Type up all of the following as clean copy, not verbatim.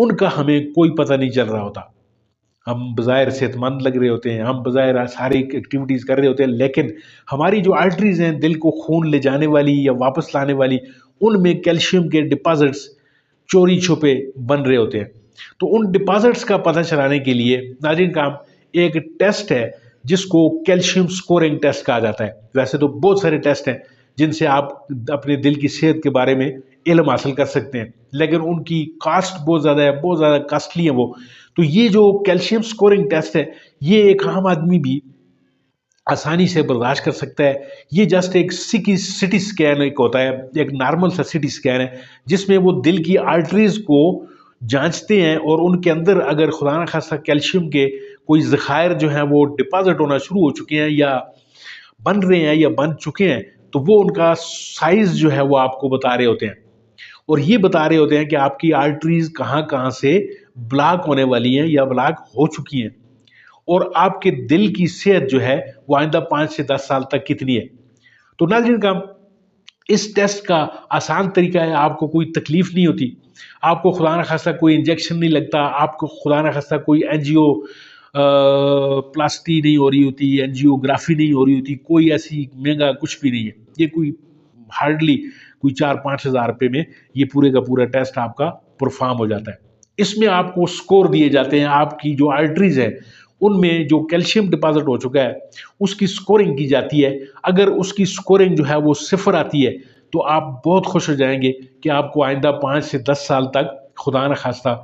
ان کا ہمیں کوئی پتہ نہیں چل رہا ہوتا. ہم بظاہر صحت مند لگ رہے ہوتے ہیں، ہم بظاہر ساری ایکٹیویٹیز کر رہے ہوتے ہیں، لیکن ہماری جو آرٹریز ہیں دل کو خون لے جانے والی یا واپس لانے والی، ان میں کیلشیم کے ڈپازٹس چوری چھپے بن رہے ہوتے ہیں. تو ان ڈپازٹس کا پتہ چلانے کے لیے ناظرین کرام ایک ٹیسٹ ہے جس کو کیلشیم سکورنگ ٹیسٹ کہا جاتا ہے. ویسے تو بہت سارے ٹیسٹ ہیں جن سے آپ اپنے دل کی صحت کے بارے میں علم حاصل کر سکتے ہیں، لیکن ان کی کاسٹ بہت زیادہ ہے، بہت زیادہ کاسٹلی ہے وہ. تو یہ جو کیلشیم سکورنگ ٹیسٹ ہے یہ ایک عام آدمی بھی آسانی سے برداشت کر سکتا ہے. یہ جسٹ ایک سٹی سکین ایک ہوتا ہے، ایک نارمل سا سٹی سکین ہے جس میں وہ دل کی آرٹریز کو جانچتے ہیں، اور ان کے اندر اگر خدا نہ خواستہ کیلشیم کے کوئی ذخائر جو ہیں وہ ڈپازٹ ہونا شروع ہو چکے ہیں یا بن رہے ہیں یا بن چکے ہیں، تو وہ ان کا سائز جو ہے وہ آپ کو بتا رہے ہوتے ہیں، اور یہ بتا رہے ہوتے ہیں کہ آپ کی آرٹریز کہاں کہاں سے بلاک ہونے والی ہیں یا بلاک ہو چکی ہیں، اور آپ کے دل کی صحت جو ہے وہ آئندہ 5 سے 10 سال تک کتنی ہے. تو ناظرین کا اس ٹیسٹ کا آسان طریقہ ہے، آپ کو کوئی تکلیف نہیں ہوتی، آپ کو خدا نہ خواستہ کوئی انجیکشن نہیں لگتا، آپ کو خدا نہ خواستہ کوئی اینجیو پلاسٹی نہیں ہو رہی ہوتی، اینجیوگرافی نہیں ہو رہی ہوتی، کوئی ایسی مہنگا کچھ بھی نہیں ہے. یہ کوئی ہارڈلی کوئی 4-5 ہزار روپے میں یہ پورے کا پورا ٹیسٹ آپ کا پرفارم ہو جاتا ہے. اس میں آپ کو سکور دیے جاتے ہیں، آپ کی جو آرٹریز ہے ان میں جو کیلشیم ڈپازٹ ہو چکا ہے اس کی سکورنگ کی جاتی ہے. اگر اس کی سکورنگ جو ہے وہ 0 آتی ہے تو آپ بہت خوش ہو جائیں گے کہ آپ کو آئندہ 5 سے 10 سال تک خدا نہ خواستہ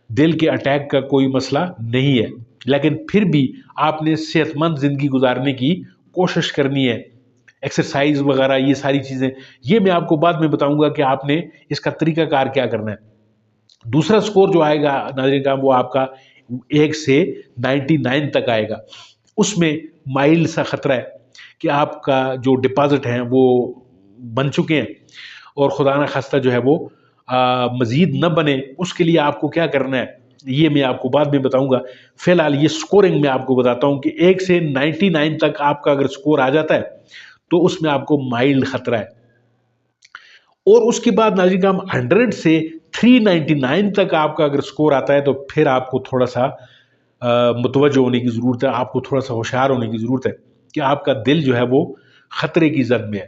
دل کے اٹیک کا کوئی مسئلہ نہیں ہے. لیکن پھر بھی آپ نے صحت مند زندگی گزارنے کی کوشش کرنی ہے. ایکسرسائز وغیرہ یہ ساری چیزیں یہ میں آپ کو بعد میں بتاؤں گا کہ آپ نے اس کا طریقہ کار کیا کرنا ہے. دوسرا سکور جو آئے گا ناظرین کا وہ آپ کا 1 سے 99 تک آئے گا. اس میں مائلڈ سا خطرہ ہے کہ آپ کا جو ڈپازٹ ہیں وہ بن چکے ہیں اور خدا نہ خواستہ جو ہے وہ مزید نہ بنے. اس کے لیے آپ کو کیا کرنا ہے یہ میں آپ کو بعد میں بتاؤں گا. فی الحال یہ سکورنگ میں آپ کو بتاتا ہوں کہ 1 سے 99 تک آپ کا اگر سکور آ جاتا ہے تو اس میں آپ کو مائلڈ خطرہ ہے. اور اس کے بعد ناظرین کا 100 سے 399 تک آپ کا اگر سکور آتا ہے تو پھر آپ کو تھوڑا سا متوجہ ہونے کی ضرورت ہے، آپ کو تھوڑا سا ہوشیار ہونے کی ضرورت ہے کہ آپ کا دل جو ہے وہ خطرے کی زد میں ہے.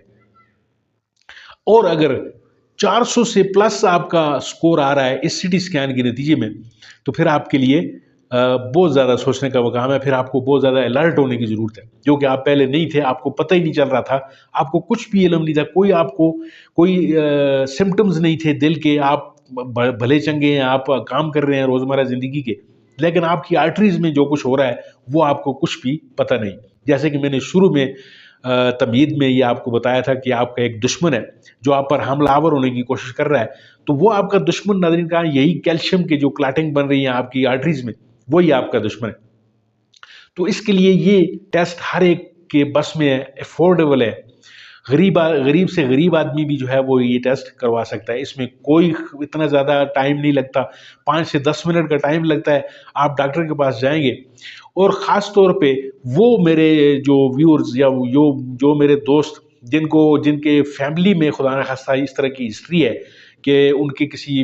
اور اگر 400 سے پلس آپ کا سکور آ رہا ہے اس سی ٹی اسکین کے نتیجے میں تو پھر آپ کے لیے بہت زیادہ سوچنے کا مقام ہے. پھر آپ کو بہت زیادہ الرٹ ہونے کی ضرورت ہے، جو کہ آپ پہلے نہیں تھے، آپ کو پتہ ہی نہیں چل رہا تھا، آپ کو کچھ بھی علم نہیں تھا، آپ کو کوئی سمٹمز نہیں تھے دل کے، آپ بھلے چنگے ہیں، آپ کام کر رہے ہیں روزمرہ زندگی کے، لیکن آپ کی آرٹریز میں جو کچھ ہو رہا ہے وہ آپ کو کچھ بھی پتہ نہیں. جیسے کہ میں نے شروع میں تمہید میں یہ آپ کو بتایا تھا کہ آپ کا ایک دشمن ہے جو آپ پر حملہ آور ہونے کی کوشش کر رہا ہے، تو وہ آپ کا دشمن ناظرین کا یہی کیلشیم کے جو کلاٹنگ بن رہی ہیں آپ کی آرٹریز میں وہی آپ کا دشمن ہے. تو اس کے لیے یہ ٹیسٹ ہر ایک کے بس میں ہے، افورڈیبل ہے. غریب سے غریب آدمی بھی جو ہے وہ یہ ٹیسٹ کروا سکتا ہے. اس میں کوئی اتنا زیادہ ٹائم نہیں لگتا، 5 سے 10 منٹ کا ٹائم لگتا ہے. آپ ڈاکٹر کے پاس جائیں گے، اور خاص طور پہ وہ میرے جو ویورز یا جو میرے دوست جن کے فیملی میں خدا نہ خواستہ اس طرح کی ہسٹری ہے کہ ان کے کسی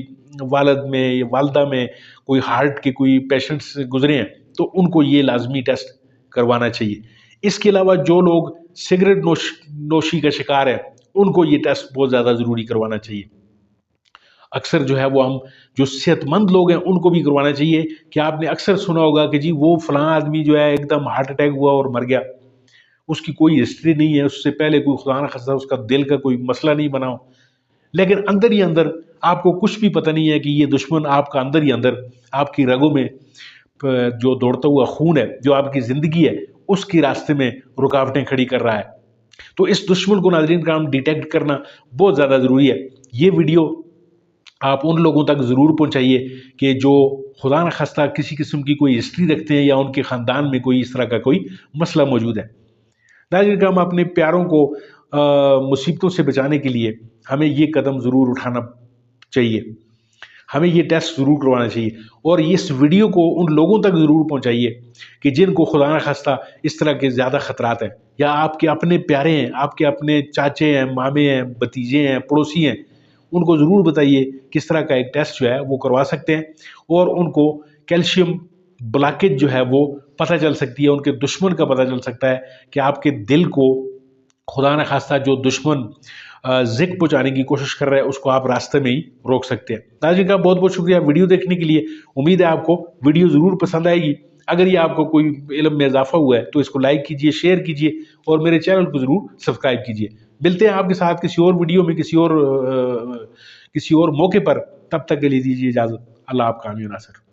والد میں یا والدہ میں کوئی ہارٹ کے کوئی پیشنٹس گزرے ہیں، تو ان کو یہ لازمی ٹیسٹ کروانا چاہیے. اس کے علاوہ جو لوگ سگریٹ نوشی کا شکار ہے ان کو یہ ٹیسٹ بہت زیادہ ضروری کروانا چاہیے. اکثر جو ہے وہ ہم جو صحت مند لوگ ہیں ان کو بھی کروانا چاہیے کہ آپ نے اکثر سنا ہوگا کہ جی وہ فلاں آدمی جو ہے ایک دم ہارٹ اٹیک ہوا اور مر گیا، اس کی کوئی ہسٹری نہیں ہے، اس سے پہلے کوئی خدا نہ خواستہ اس کا دل کا کوئی مسئلہ نہیں بنا ہو، لیکن اندر ہی اندر آپ کو کچھ بھی پتہ نہیں ہے کہ یہ دشمن آپ کا اندر ہی اندر آپ کی رگوں میں جو دوڑتا ہوا خون ہے، جو آپ کی زندگی ہے، اس کی راستے میں رکاوٹیں کھڑی کر رہا ہے. تو اس دشمن کو ناظرین کرام ڈیٹیکٹ کرنا بہت زیادہ ضروری ہے. یہ ویڈیو آپ ان لوگوں تک ضرور پہنچائیے کہ جو خدا نہ خواستہ کسی قسم کی کوئی ہسٹری رکھتے ہیں یا ان کے خاندان میں کوئی اس طرح کا کوئی مسئلہ موجود ہے. ناظرین کرام اپنے پیاروں کو مصیبتوں سے بچانے کے لیے ہمیں یہ قدم ضرور اٹھانا چاہیے، ہمیں یہ ٹیسٹ ضرور کروانا چاہیے، اور اس ویڈیو کو ان لوگوں تک ضرور پہنچائیے کہ جن کو خدا نہ خواستہ اس طرح کے زیادہ خطرات ہیں، یا آپ کے اپنے پیارے ہیں، آپ کے اپنے چاچے ہیں، مامے ہیں، بھتیجے ہیں، پڑوسی ہیں، ان کو ضرور بتائیے کس طرح کا ایک ٹیسٹ جو ہے وہ کروا سکتے ہیں، اور ان کو کیلشیم بلاکیج جو ہے وہ پتہ چل سکتی ہے، ان کے دشمن کا پتہ چل سکتا ہے کہ آپ کے دل کو خدا نہ خواستہ جو دشمن زک پہنچانے کی کوشش کر رہا ہے اس کو آپ راستے میں ہی روک سکتے ہیں۔ ناظرین کا بہت بہت شکریہ ویڈیو دیکھنے کے لیے، امید ہے آپ کو ویڈیو ضرور پسند آئے گی۔ اگر یہ آپ کو کوئی علم میں اضافہ ہوا ہے تو اس کو لائک کیجئے، شیئر کیجئے اور میرے چینل کو ضرور سبسکرائب کیجئے۔ ملتے ہیں آپ کے ساتھ کسی اور ویڈیو میں کسی اور موقع پر، تب تک کے لیے دیجیے اجازت۔ اللہ آپ کا حامی و ناصر۔